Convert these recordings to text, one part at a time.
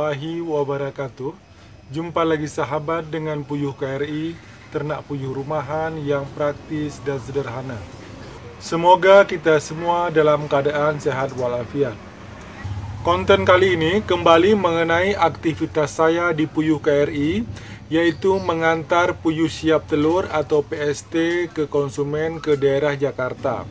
warahmatullahi wabarakatuh. Jumpa lagi sahabat dengan Puyuh KRI, ternak puyuh rumahan yang praktis dan sederhana. Semoga kita semua dalam keadaan sehat walafiat. Konten kali ini kembali mengenai aktivitas saya di Puyuh KRI, yaitu mengantar puyuh siap telur atau PST ke konsumen ke daerah Jakarta.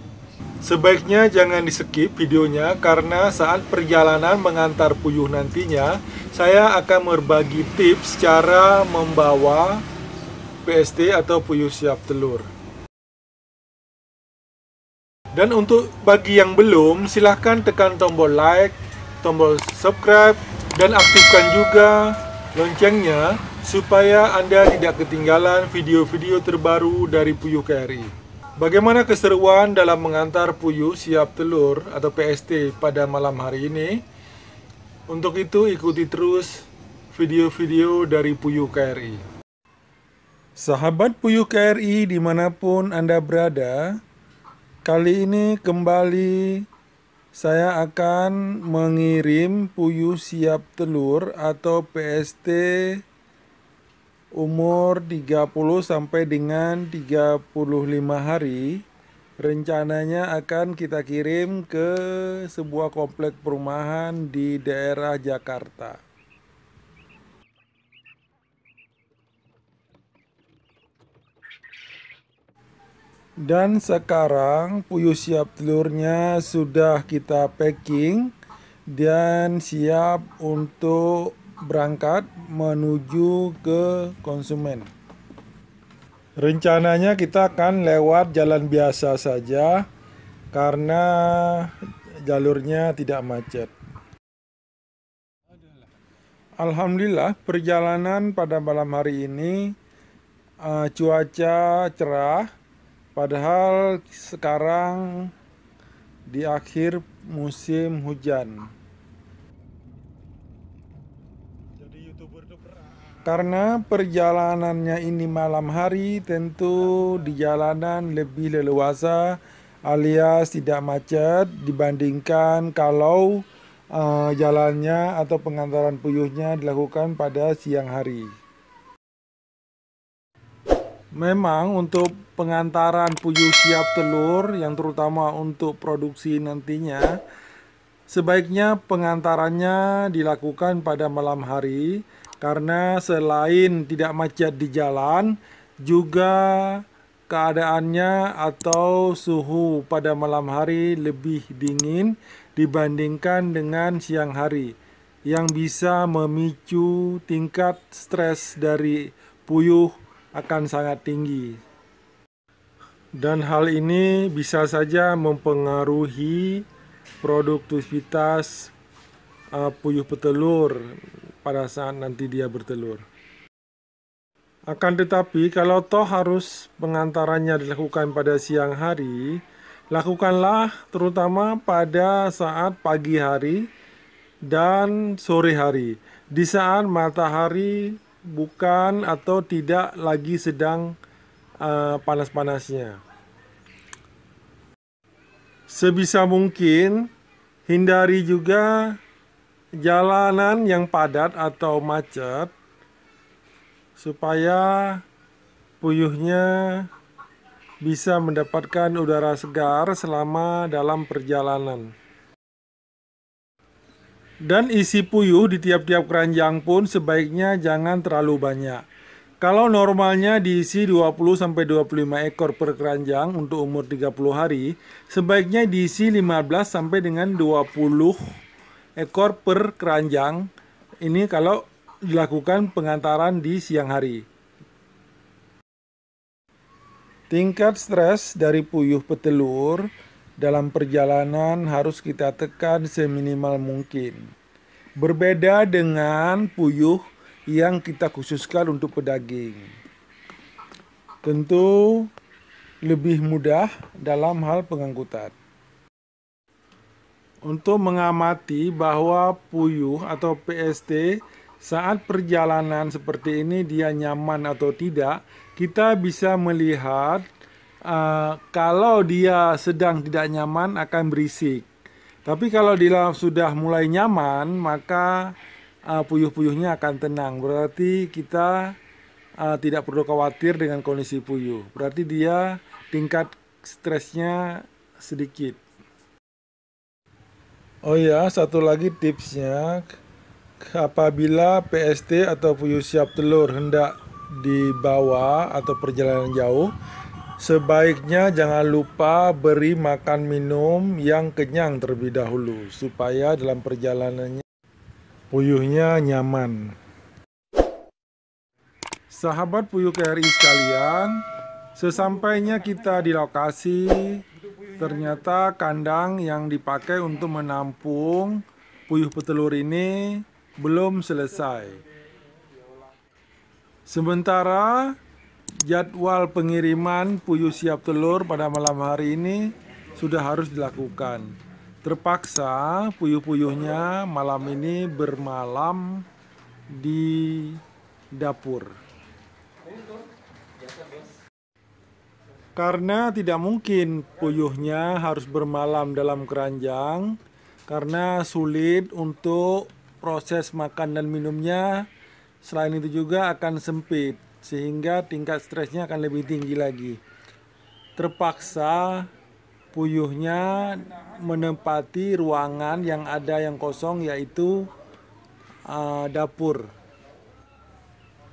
Sebaiknya jangan di-skip videonya karena saat perjalanan mengantar puyuh nantinya, saya akan berbagi tips cara membawa PST atau puyuh siap telur. Dan untuk bagi yang belum, silahkan tekan tombol like, tombol subscribe, dan aktifkan juga loncengnya supaya Anda tidak ketinggalan video-video terbaru dari Puyuh KRI. Bagaimana keseruan dalam mengantar puyuh siap telur atau PST pada malam hari ini? Untuk itu ikuti terus video-video dari Puyuh KRI. Sahabat Puyuh KRI dimanapun Anda berada, kali ini kembali saya akan mengirim puyuh siap telur atau PST umur 30 sampai dengan 35 hari. Rencananya akan kita kirim ke sebuah komplek perumahan di daerah Jakarta. Dan sekarang puyuh siap telurnya sudah kita packing dan siap untuk berangkat menuju ke konsumen. Rencananya kita akan lewat jalan biasa saja karena jalurnya tidak macet. Alhamdulillah perjalanan pada malam hari ini cuaca cerah, padahal sekarang di akhir musim hujan. Karena perjalanannya ini malam hari, tentu di jalanan lebih leluasa alias tidak macet dibandingkan kalau jalannya atau pengantaran puyuhnya dilakukan pada siang hari. Memang untuk pengantaran puyuh siap telur yang terutama untuk produksi nantinya, sebaiknya pengantarannya dilakukan pada malam hari. Karena selain tidak macet di jalan, juga keadaannya atau suhu pada malam hari lebih dingin dibandingkan dengan siang hari, yang bisa memicu tingkat stres dari puyuh akan sangat tinggi. Dan hal ini bisa saja mempengaruhi produktivitas puyuh petelur pada saat nanti dia bertelur. Akan tetapi kalau toh harus pengantarannya dilakukan pada siang hari, lakukanlah terutama pada saat pagi hari dan sore hari, di saat matahari bukan atau tidak lagi sedang panas-panasnya. Sebisa mungkin hindari juga jalanan yang padat atau macet supaya puyuhnya bisa mendapatkan udara segar selama dalam perjalanan. Dan isi puyuh di tiap-tiap keranjang pun sebaiknya jangan terlalu banyak. Kalau normalnya diisi 20-25 ekor per keranjang untuk umur 30 hari, sebaiknya diisi 15 sampai dengan 20 ekor per keranjang. Ini kalau dilakukan pengantaran di siang hari. Tingkat stres dari puyuh petelur dalam perjalanan harus kita tekan seminimal mungkin. Berbeda dengan puyuh yang kita khususkan untuk pedaging. Tentu lebih mudah dalam hal pengangkutan. Untuk mengamati bahwa puyuh atau PST saat perjalanan seperti ini dia nyaman atau tidak, kita bisa melihat kalau dia sedang tidak nyaman akan berisik. Tapi kalau dia sudah mulai nyaman, maka puyuh-puyuhnya akan tenang. Berarti kita tidak perlu khawatir dengan kondisi puyuh. Berarti dia tingkat stresnya sedikit. Oh ya, satu lagi tipsnya, apabila PST atau puyuh siap telur hendak dibawa atau perjalanan jauh, sebaiknya jangan lupa beri makan minum yang kenyang terlebih dahulu, supaya dalam perjalanannya puyuhnya nyaman. Sahabat puyuh KRI sekalian, sesampainya kita di lokasi, ternyata kandang yang dipakai untuk menampung puyuh petelur ini belum selesai. Sementara jadwal pengiriman puyuh siap telur pada malam hari ini sudah harus dilakukan. Terpaksa puyuh-puyuhnya malam ini bermalam di dapur. Karena tidak mungkin puyuhnya harus bermalam dalam keranjang, karena sulit untuk proses makan dan minumnya. Selain itu juga akan sempit, sehingga tingkat stresnya akan lebih tinggi lagi. Terpaksa puyuhnya menempati ruangan yang ada yang kosong, yaitu dapur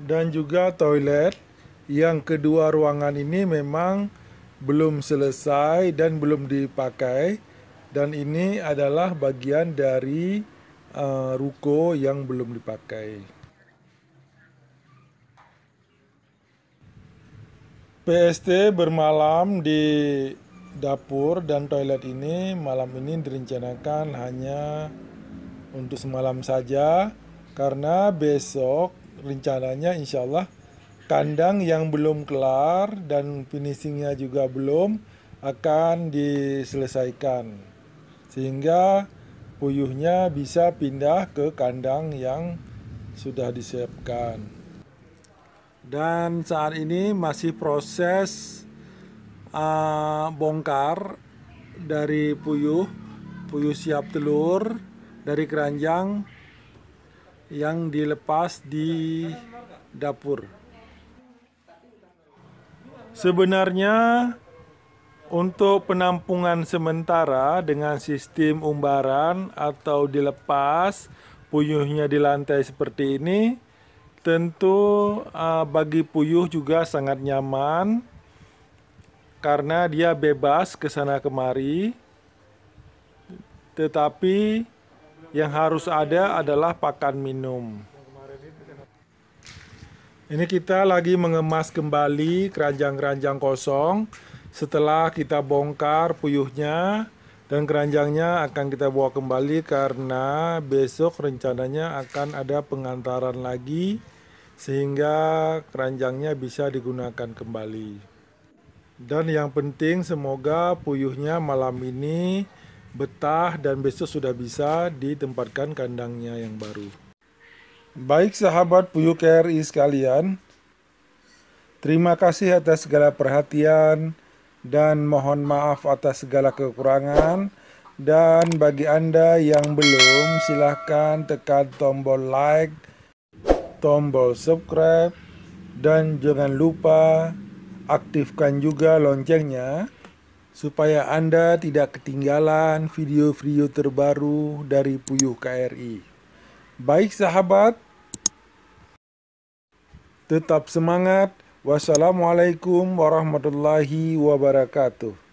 dan juga toilet. Yang kedua ruangan ini memang belum selesai dan belum dipakai, dan ini adalah bagian dari ruko yang belum dipakai. PST bermalam di dapur dan toilet ini malam ini direncanakan hanya untuk semalam saja, karena besok rencananya insya Allah kandang yang belum kelar dan finishingnya juga belum akan diselesaikan, sehingga puyuhnya bisa pindah ke kandang yang sudah disiapkan. Dan saat ini masih proses bongkar dari puyuh siap telur dari keranjang yang dilepas di dapur. Sebenarnya untuk penampungan sementara dengan sistem umbaran atau dilepas puyuhnya di lantai seperti ini, tentu bagi puyuh juga sangat nyaman karena dia bebas ke sana kemari. Tetapi yang harus ada adalah pakan minum. Ini kita lagi mengemas kembali keranjang-keranjang kosong setelah kita bongkar puyuhnya, dan keranjangnya akan kita bawa kembali karena besok rencananya akan ada pengantaran lagi sehingga keranjangnya bisa digunakan kembali. Dan yang penting semoga puyuhnya malam ini betah dan besok sudah bisa ditempatkan kandangnya yang baru. Baik sahabat puyuh KRI sekalian, terima kasih atas segala perhatian dan mohon maaf atas segala kekurangan. Dan bagi Anda yang belum, silahkan tekan tombol like, tombol subscribe, dan jangan lupa aktifkan juga loncengnya supaya Anda tidak ketinggalan video-video terbaru dari Puyuh KRI. Baik sahabat, tetap semangat. Wassalamualaikum warahmatullahi wabarakatuh.